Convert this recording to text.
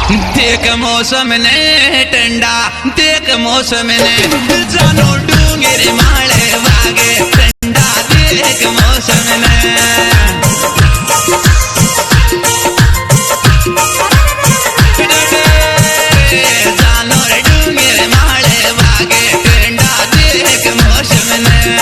देख मौसम ने ठंडा, देख मौसम ने जानो डूंगर माले वागे ठंडा, देख मौसम ने जानो डूंगर माले वागे ठंडा, देख मौसम ने